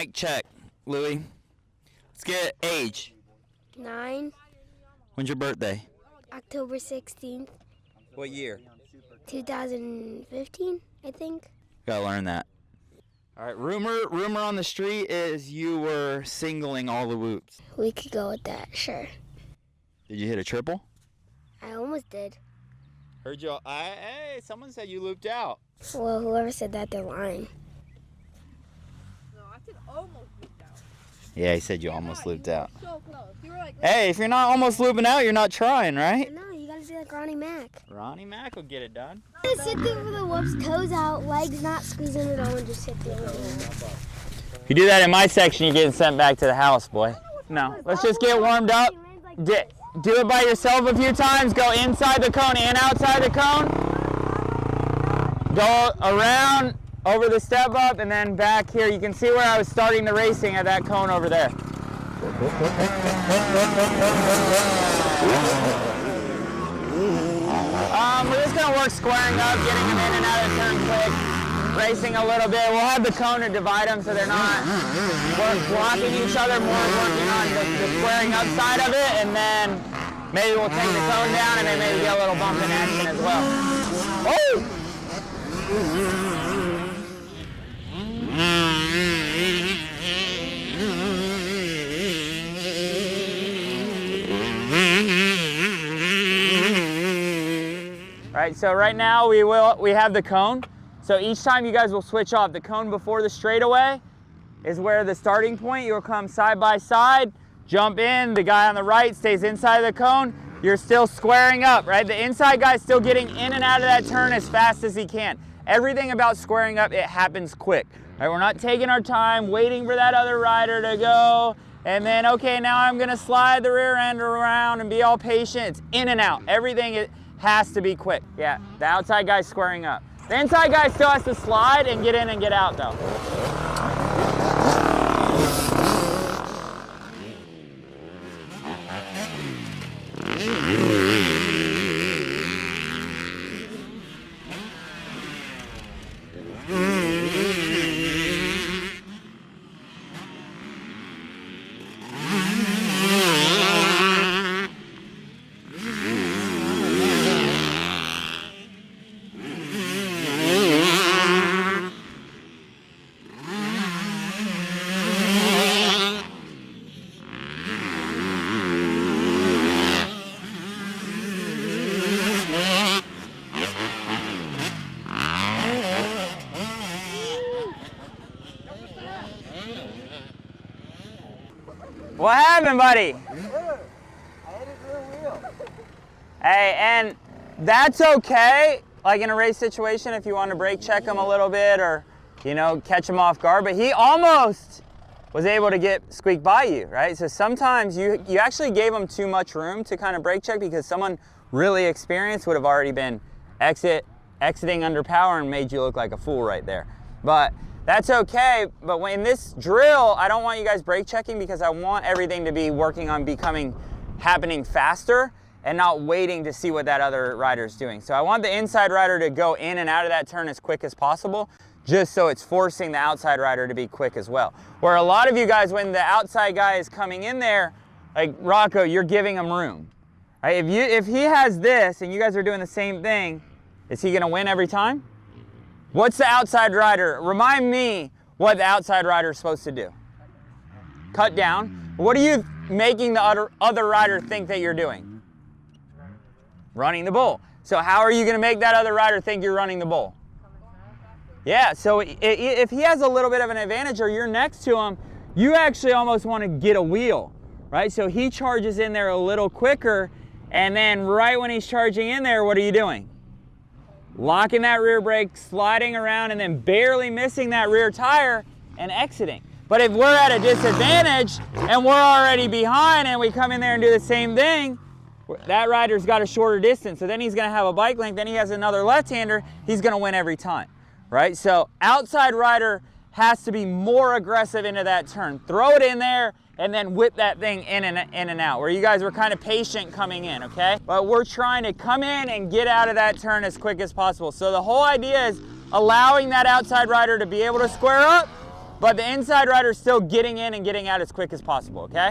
mic check, Louie. Let's get age. 9. When's your birthday? October 16th, What year? 2015, I think. Gotta learn that. All right, rumor on the street is you were singling all the whoops. We could go with that, sure. Did you hit a triple? I almost did. Heard you. Hey, someone said you looped out. Well, whoever said that, they're lying. No, I said almost looped out. Yeah, he said you almost looped out. So close. You were like, Hey, if you're not almost looping out, you're not trying, right? No, you gotta say like Ronnie Mac. Ronnie Mac will get it done. Just sit there with the whoops, toes out, legs not squeezing it on, just sit there. If you do that in my section, you're getting sent back to the house, boy. No, let's just get warmed up. Do it by yourself a few times. Go inside the cone and outside the cone. Go around, over the step up, and then back here. You can see where I was starting the racing at that cone over there. We're just going to work squaring up, getting them in and out of turn quick, racing a little bit. We'll have the cone to divide them so they're not blocking each other, more working on the squaring up side of it, and then maybe we'll take the cone down and then maybe get a little bump in action as well. Oh! All right, so right now we have the cone. So each time you guys will switch off. The cone before the straightaway is where the starting point. You'll come side by side, jump in. The guy on the right stays inside the cone. You're still squaring up, right? The inside guy's still getting in and out of that turn as fast as he can. Everything about squaring up, it happens quick. Right? We're not taking our time, waiting for that other rider to go, and then, okay, now I'm gonna slide the rear end around and be all patient. It's in and out. Everything it has to be quick. Yeah, the outside guy's squaring up. The inside guy still has to slide and get in and get out though. What happened, buddy? I hit his rear wheel. Hey, and that's okay, like in a race situation, if you want to brake check him a little bit or, you know, catch him off guard, but he almost was able to squeak by you, right? So sometimes you actually gave him too much room to kind of brake check because someone really experienced would have already been exiting under power and made you look like a fool right there. But that's okay, but in this drill, I don't want you guys brake checking because I want everything to be working on happening faster and not waiting to see what that other rider's doing. So I want the inside rider to go in and out of that turn as quick as possible, just so it's forcing the outside rider to be quick as well. Where a lot of you guys, when the outside guy is coming in there, like Rocco, you're giving him room. Right? If he has this and you guys are doing the same thing, is he gonna win every time? What's the outside rider? Remind me what the outside rider is supposed to do. Cut down. What are you making the other rider think that you're doing? Running the bull. So how are you going to make that other rider think you're running the bull? Yeah, so if he has a little bit of an advantage or you're next to him, you actually almost want to get a wheel, right? So he charges in there a little quicker, and then right when he's charging in there, what are you doing? Locking that rear brake, sliding around, and then barely missing that rear tire and exiting. But if we're at a disadvantage and we're already behind and we come in there and do the same thing, that rider's got a shorter distance. So then he's gonna have a bike length, then he has another left-hander, he's gonna win every time, right? So outside rider has to be more aggressive into that turn. Throw it in there and then whip that thing in and out, where you guys were kind of patient coming in, okay? But we're trying to come in and get out of that turn as quick as possible. So the whole idea is allowing that outside rider to be able to square up, but the inside rider's still getting in and getting out as quick as possible, okay?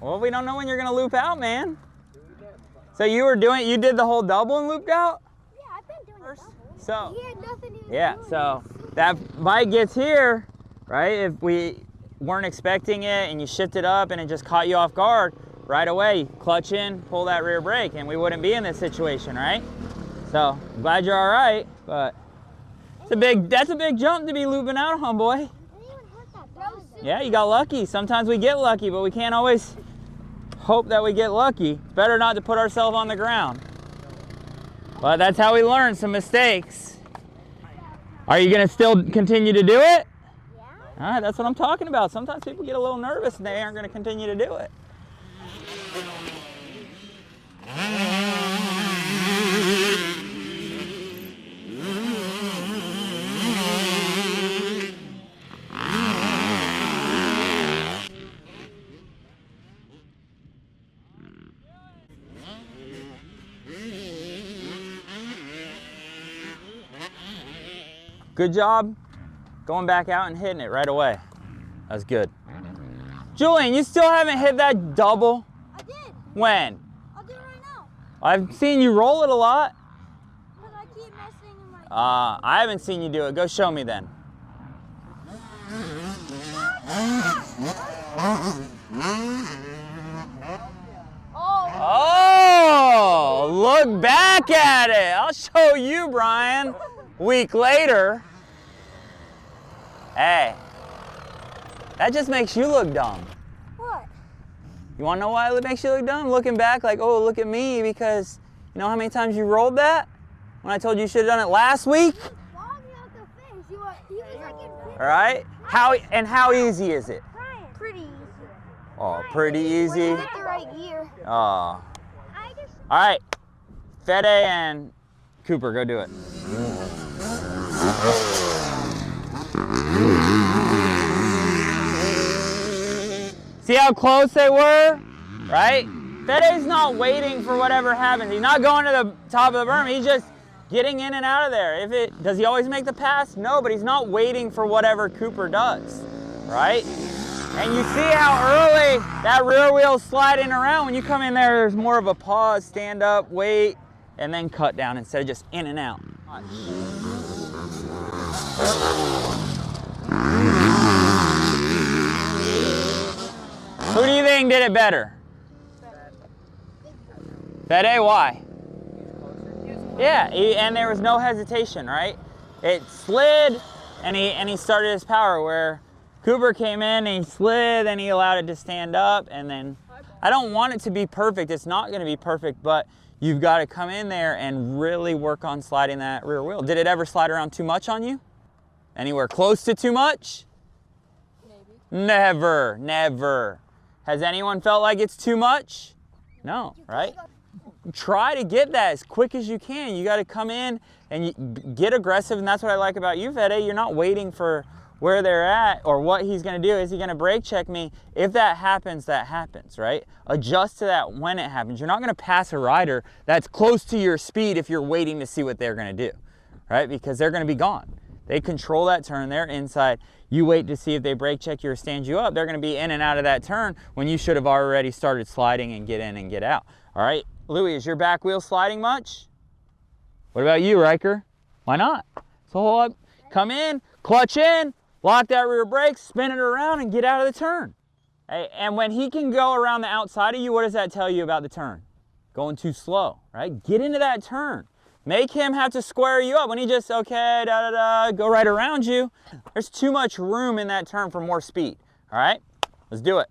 Well, we don't know when you're gonna loop out, man. So you did the whole double and looped out? Yeah, I've been doing it double. So, He had nothing he was yeah, doing. so that bike gets here, right? If we weren't expecting it and you shifted up and it just caught you off guard, right away, clutch in, pull that rear brake, and we wouldn't be in this situation, right? So, I'm glad you're all right, but that's a big jump to be looping out, homeboy. I didn't even hurt that bad. Yeah, you got lucky. Sometimes we get lucky, but we can't always hope that we get lucky. It's better not to put ourselves on the ground. But that's how we learn some mistakes. Are you gonna still continue to do it? Yeah. All right, that's what I'm talking about. Sometimes people get a little nervous and they aren't gonna continue to do it. Good job going back out and hitting it right away. That's good. Julian, you still haven't hit that double? I did. When? I'll do it right now. I've seen you roll it a lot. Because I keep messing in my... I haven't seen you do it. Go show me then. Oh, look back at it. I'll show you, Brian. Week later. Hey, that just makes you look dumb. What? You want to know why it makes you look dumb? Looking back like, oh, look at me, because you know how many times you rolled that? When I told you should have done it last week? Logging out the face. He was like in... All right. How easy is it? Brian. Pretty easy. Oh, pretty easy. When you get the right gear. Oh. I just... All right. Fede and Cooper, go do it. See how close they were? Right? Fede's not waiting for whatever happens. He's not going to the top of the berm. He's just getting in and out of there. Does he always make the pass? No, but he's not waiting for whatever Cooper does. Right? And you see how early that rear wheel's sliding around. When you come in there, there's more of a pause, stand up, wait, and then cut down instead of just in and out. Who do you think did it better? Fede, why? Yeah, and there was no hesitation, right? It slid and he started his power, where Cooper came in and he slid and he allowed it to stand up. And then I don't want it to be perfect. It's not going to be perfect, but you've got to come in there and really work on sliding that rear wheel. Did it ever slide around too much on you? Anywhere close to too much? Maybe. Never, never. Has anyone felt like it's too much? No, right? Try to get that as quick as you can. You got to come in and you get aggressive, and that's what I like about you, Fede. You're not waiting for where they're at or what he's going to do. Is he going to brake check me? If that happens, right? Adjust to that when it happens. You're not going to pass a rider that's close to your speed if you're waiting to see what they're going to do, right? Because they're going to be gone. They control that turn. They're inside. You wait to see if they brake check you or stand you up. They're going to be in and out of that turn when you should have already started sliding and get in and get out. All right, Louis, is your back wheel sliding much? What about you, Ryker? Why not? So hold up, come in, clutch in, lock that rear brake, spin it around, and get out of the turn. Hey, and when he can go around the outside of you, what does that tell you about the turn? Going too slow, right? Get into that turn. Make him have to square you up. When he just, okay, go right around you, there's too much room in that turn for more speed, all right? Let's do it.